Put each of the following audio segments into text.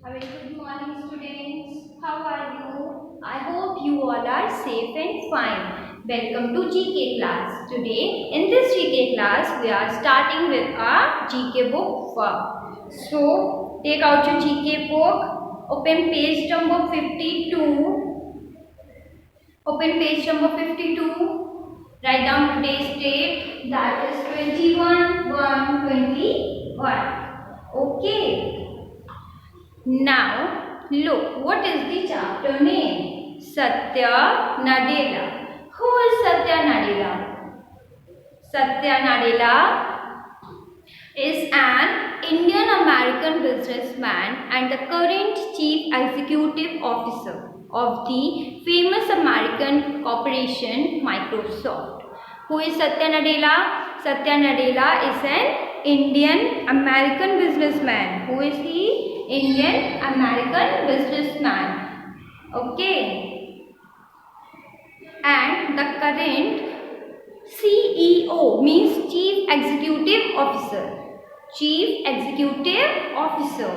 A very good morning, students. How are you? I hope you all are safe and fine. Welcome to GK class. Today, in this GK class, we are starting with our GK book work. So, take out your GK book, open page number 52. Open page number 52. Write down today's date, that is 21/1/21. Okay. Now, look, what is the chapter name? Satya Nadella. Who is Satya Nadella? Satya Nadella is an Indian American businessman and the current chief executive officer of the famous American corporation Microsoft. Who is Satya Nadella? Satya Nadella is an Indian American businessman. Who is he? Indian American businessman. Okay. And the current CEO means Chief Executive Officer. Chief Executive Officer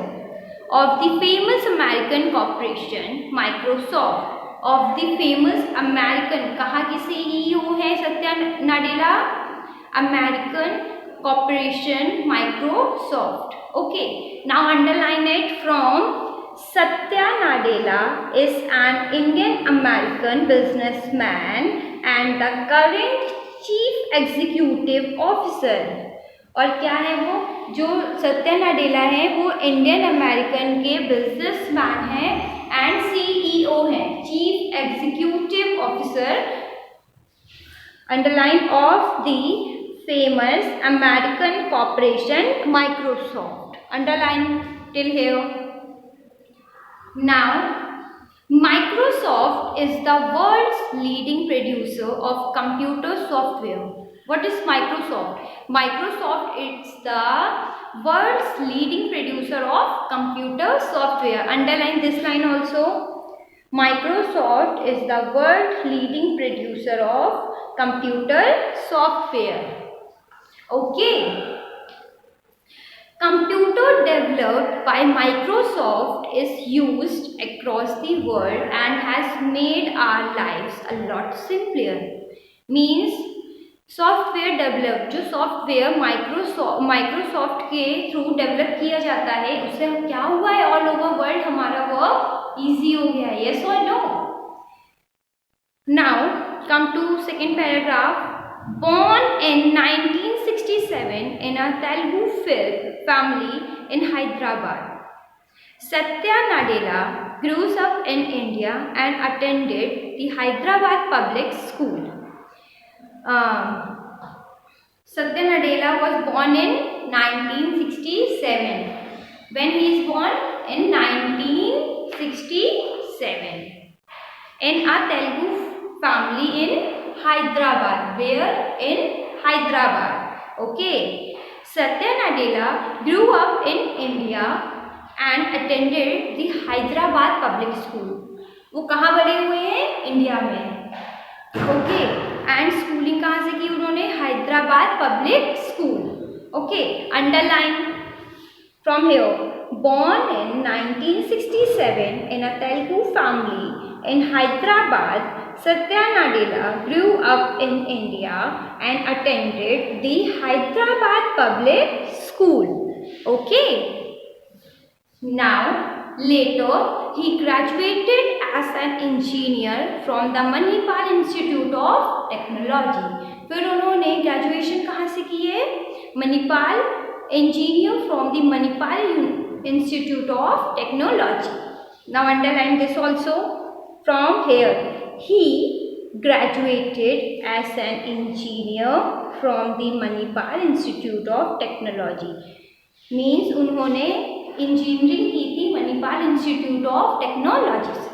of the famous American corporation Microsoft. Of the famous American, कहाँ की CEO है Satya Nadella? American corporation Microsoft. Okay, now underline it. From Satya Nadella is an Indian American businessman and the current chief executive officer. और क्या है वो? जो सत्या नाडेला है वो इंडियन अमेरिकन के बिजनेसमैन है एंड सीईओ है, chief executive officer. Underline of the famous American corporation Microsoft. Underline till here. Now, Microsoft is the world's leading producer of computer software. What is Microsoft? Microsoft is the world's leading producer of computer software. Underline this line also. Microsoft is the world's leading producer of computer software. Okay. Computer developed by Microsoft is used across the world and has made our lives a lot simpler. Means software develop, जो software Microsoft के through develop किया जाता है उससे हम क्या हुआ है, ऑल ओवर वर्ल्ड हमारा वर्क इजी हो गया है. यस और no? Now come to second paragraph. Born in 1967 in a Telugu family in Hyderabad, Satya Nadella grew up in India and attended the Hyderabad Public School. Satya Nadella was born in 1967. When he is born? In 1967. In a Telugu family in Hyderabad. Where? In Hyderabad. Okay. Satya Nadella grew up in India and attended the Hyderabad Public School. वो कहाँ बड़े हुए हैं? India में. Okay. And schooling कहाँ से की उन्होंने? Hyderabad public school. Okay. Underline from here. Born in 1967 in a Telugu family in Hyderabad, Satya Nadella grew up in India and attended the Hyderabad Public School. Okay. Now, later, he graduated as an engineer from the Manipal Institute of Technology. फिर उन्होंने graduation कहाँ से की है? Manipal. Engineer from the Manipal Institute of Technology. Now underline this also. From here, he graduated as an engineer from the Manipal Institute of Technology. Means उन्होंने engineering की थी Manipal institute of technology से.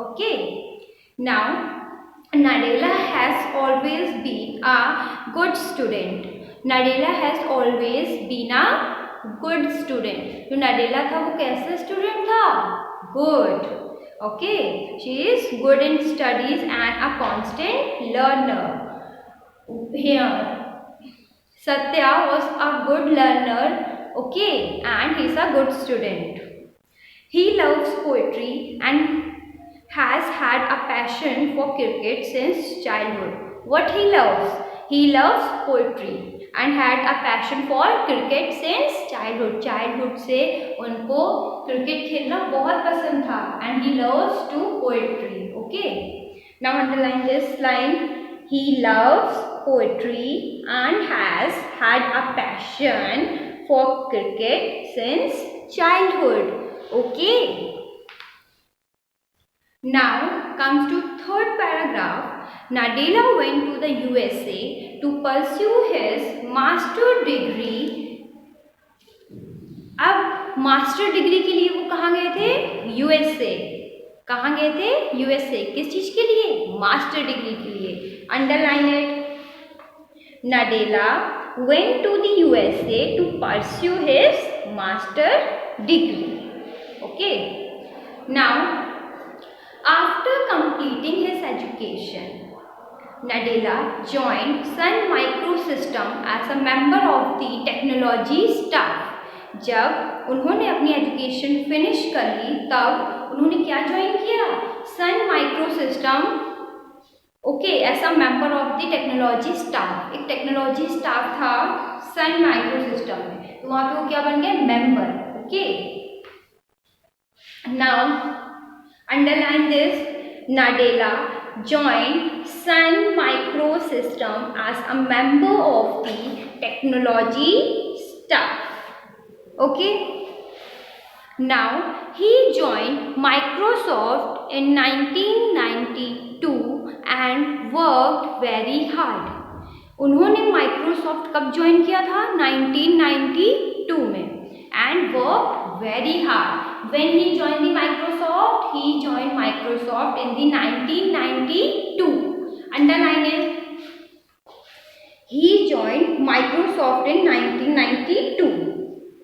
Okay. Now, Nadella has always been a good student. Nadella has always been a good student. जो Nadella था वो कैसा student था? Good. Okay. She is good in studies and a constant learner. Here, Satya was a good learner, okay, and he is a good student. He loves poetry and has had a passion for cricket since childhood. What he loves? He loves poetry and had a passion for cricket since childhood. Childhood से उनको cricket खेलना बहुत पसंद था and he loves to poetry. Okay. Now underline this line. He loves poetry and has had a passion for cricket since childhood. Okay. Now comes to third paragraph. Nadella went to the USA to pursue his master degree. अब master degree के लिए वो कहाँ गए थे? USA. कहाँ गए थे? USA. किस चीज के लिए? मास्टर डिग्री के लिए. Underline it. Nadella went to the USA to pursue his master degree. Okay. Now, after completing his education, Nadella joined Sun Microsystems as a member of the technology staff. जब उन्होंने अपनी education finish कर ली तब उन्होंने क्या join किया? Sun Microsystem. Okay, as a member of the technology staff. एक technology staff था सन माइक्रोसिस्टम में, तो वहां पे वो क्या बन गए? Member. Okay. Now underline this. Nadella joined Sun Microsystems as a member of the technology staff. Okay. Now he joined Microsoft in 1992 and worked very hard. उन्होंने माइक्रोसॉफ्ट कब ज्वाइन किया था? 1992 में. And worked very hard. When he joined the Microsoft, he joined Microsoft in the 1992. Underline it. He joined Microsoft in 1992.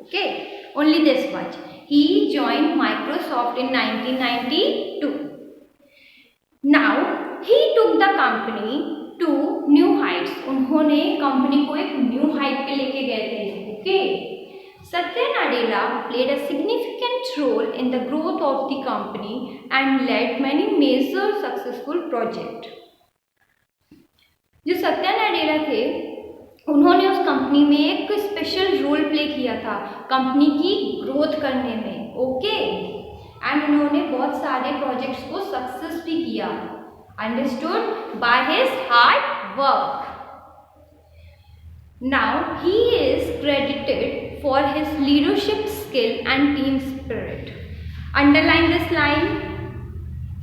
Okay, only this much. He joined Microsoft in 1992. Now he took the company to new heights. उन्होंने company को एक new height पे लेके गए थे. Okay. Satya Nadella played a significant role in the growth of the company and led many major successful projects. जो सत्या नाडेला थे उन्होंने उस कंपनी में एक स्पेशल रोल प्ले किया था कंपनी की ग्रोथ करने में. ओके. एंड उन्होंने बहुत सारे प्रोजेक्ट्स को सक्सेस भी किया. Understood? By his hard work. Now he is credited for his leadership skill and team spirit. Underline this line.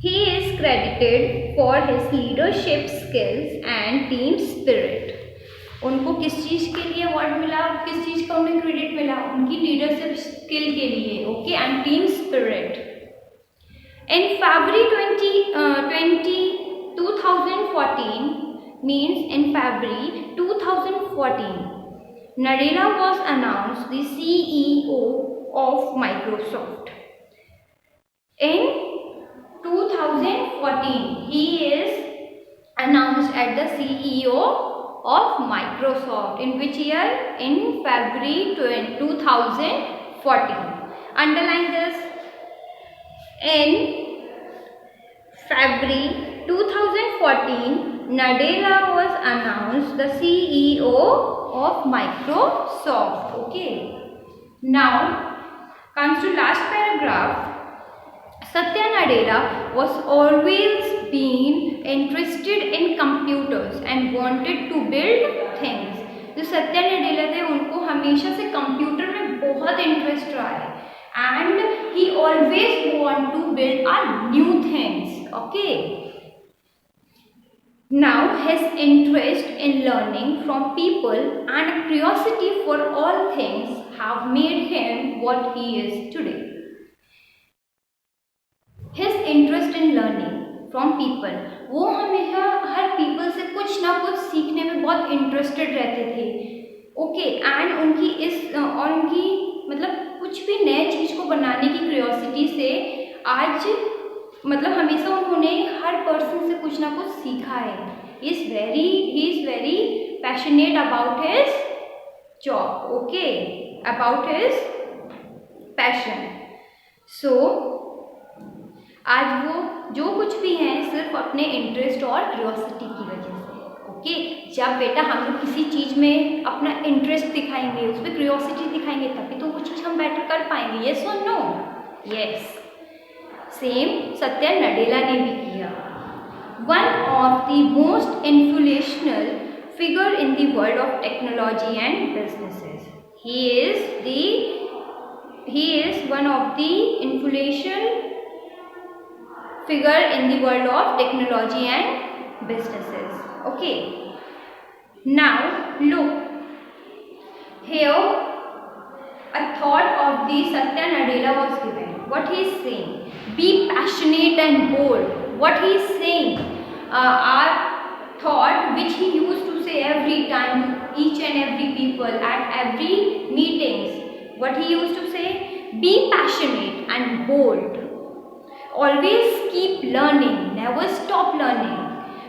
He is credited for his leadership skills and team spirit. उनको किस चीज़ के लिए award मिला? किस चीज़ का उन्हें क्रेडिट मिला? उनकी लीडरशिप स्किल के लिए. Okay. And team spirit. In February 2014 means in February 2014, Nadella was announced the CEO of Microsoft. In 2014, he is announced as the CEO of Microsoft. In which year? In February 2014. Underline this. In February 2014, Nadella was announced the CEO of Microsoft. Okay. Now comes to last paragraph. Satya Nadella was always been interested in computers and wanted to build things. जो सत्या नाडेला थे उनको हमेशा से computer में बहुत interest रहा है and he always want to build a new things. Okay. Now his interest in learning from people and a curiosity for all things have made him what he is today. His interest in learning from people, वो हमेशा हर people से कुछ ना कुछ सीखने में बहुत interested रहते थे. ओके. एंड उनकी इस और उनकी मतलब कुछ भी नए चीज़ को बनाने की क्यूरियोसिटी से आज मतलब हमेशा उन्होंने हर पर्सन से कुछ ना कुछ सीखा है. He is very passionate about his job. Okay. About his passion. So आज वो जो कुछ भी हैं सिर्फ अपने इंटरेस्ट और क्यूरियोसिटी की वजह से। ओके, जब बेटा हम लोग किसी चीज़ में अपना इंटरेस्ट दिखाएंगे, उस पर क्यूरियोसिटी दिखाएंगे, तभी तो वो चीज़ हम बेटर कर पाएंगे। यस और no? Yes. Same Satya Nadella ने भी किया। One of the most influential figure in the world of technology and businesses. He is one of the influential figure in the world of technology and businesses. Okay. Now look here. A thought of the Satya Nadella was given. What he is saying? Be passionate and bold. What he is saying? Our thought which he used to say every time, each and every people at every meetings. What he used to say? Be passionate and bold. Always keep learning. Never stop learning.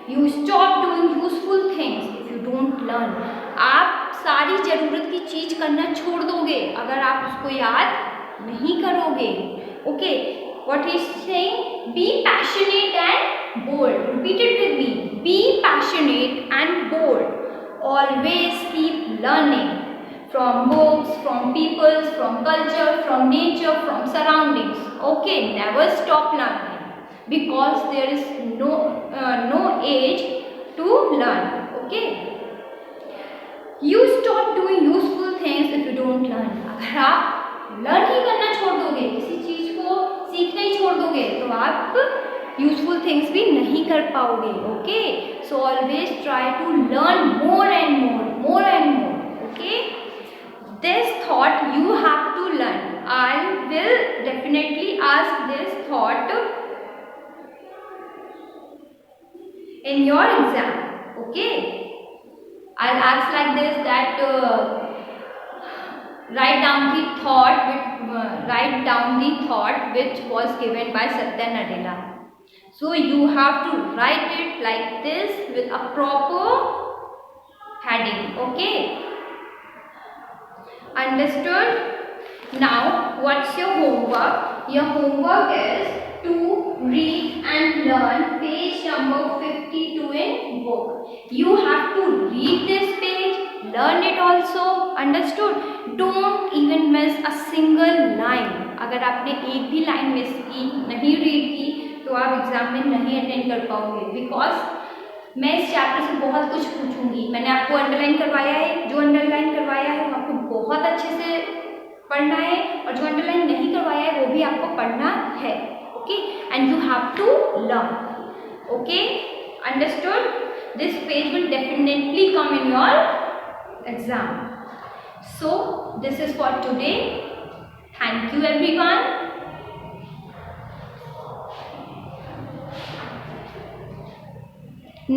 You stop doing useful things if you don't learn. आप सारी ज़रूरत की चीज़ करना छोड़ दोगे अगर आप उसको याद नहीं करोगे। Okay, what is saying? Be passionate and bold. Repeat it with me. Be passionate and bold. Always keep learning. From books, from people, from culture, from nature, from surroundings. Okay, never stop learning because there is no age to learn. Okay, you stop doing useful things if you don't learn. अगर आप learn ही करना छोड़ दोगे, किसी चीज को सीखना ही छोड़ दोगे, तो आप यूजफुल थिंग्स भी नहीं कर पाओगे। Okay, so always try to learn more and more and more. Okay, this thought you have to learn. I will definitely ask this thought in your exam. Okay, I'll ask like this that write down the thought which was given by Satya Nadella. So you have to write it like this with a proper heading. Okay, understood? Now what's your homework? Your homework is to read and learn page number 52 in book. You have to read this page, learn it also. Understood? Don't even miss a single line. अगर आपने एक भी line miss की, नहीं read की, तो आप exam में नहीं अटेंड कर पाओगे। बिकॉज मैं इस चैप्टर से बहुत कुछ पूछूंगी। मैंने आपको अंडरलाइन करवाया है, जो अंडरलाइन करवाया है वो आपको बहुत अच्छे से पढ़ना है, और जो अंडरलाइन नहीं करवाया है वो भी आपको पढ़ना है। Okay, and you have to learn. Okay, understood? This page will definitely come in your exam. So this is for today. Thank you everyone.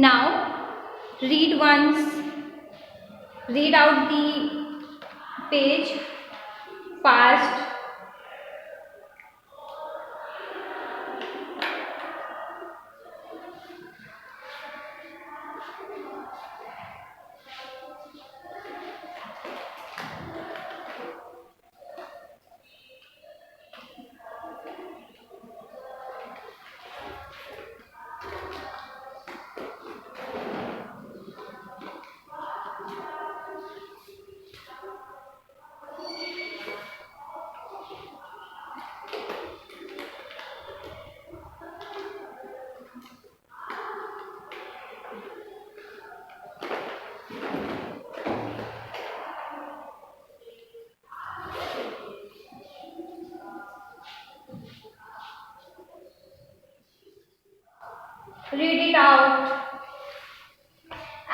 Now read once, read out the page fast. Read it out,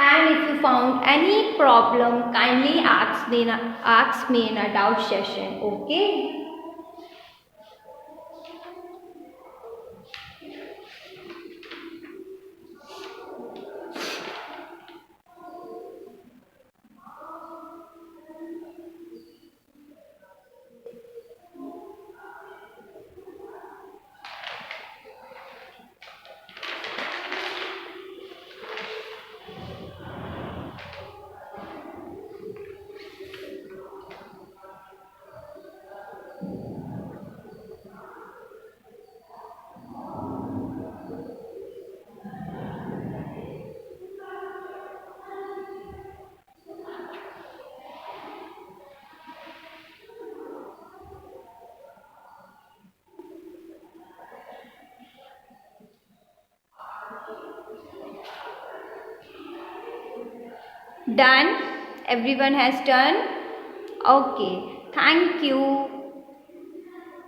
and if you found any problem, kindly ask me in a doubt session. Okay. Done? Everyone has done? Okay. Thank you.